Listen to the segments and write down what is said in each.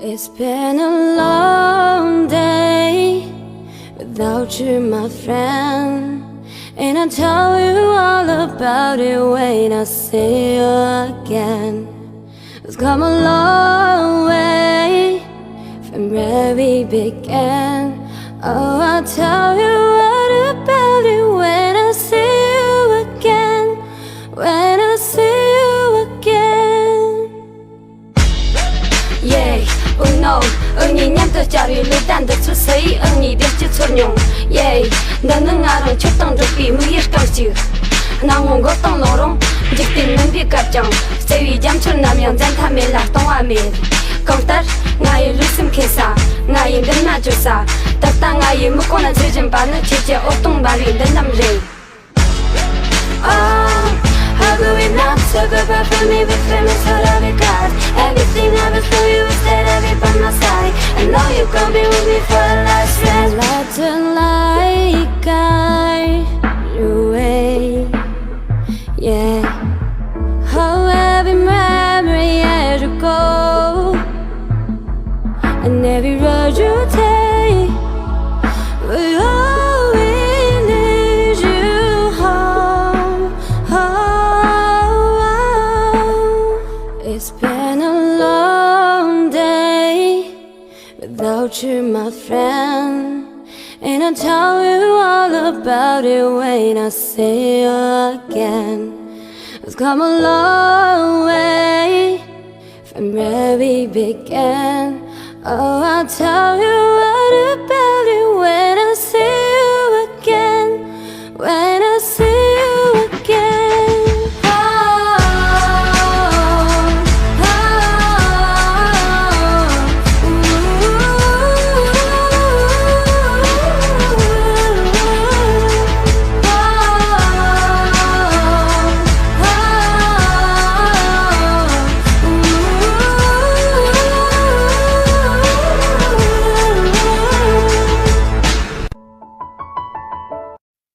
It's been a long day without you, my friend, and I'll tell you all about it when I see you again. It's come a long way from where we began. Oh, I'll tell you all about it when I see you again. When I see you again. Yeah, oh no, 언니 냠도 자리 루단도 추세이 언니 대치 소뇽. Yeah, 너는 나랑 쳤던 적이 무이스감지. 나온 것도 너랑 직진은 비갑정. 세위 잠천나면 잔타밀라 동아밀. công ngày lúc xem kê sa ngày đến na chú sa tất ta ngày một con là chơi chân bán chơi chơi ô tung bà đến năm rì. Oh, how could we not talk about for me with famous all of it cause everything I was for you instead of it by my side. I know you gon' be with me for the last rest. Lots of like I away, yeah. How every memory had to go, and every road you take, we always need you home, home. It's been a long day without you, my friend, and I'll tell you all about it when I see you again. It's come a long way from where we began. Oh, I'll tell you all about it when I see you again. When I see you again. Oh, oh,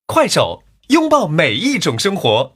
快手，拥抱每一种生活。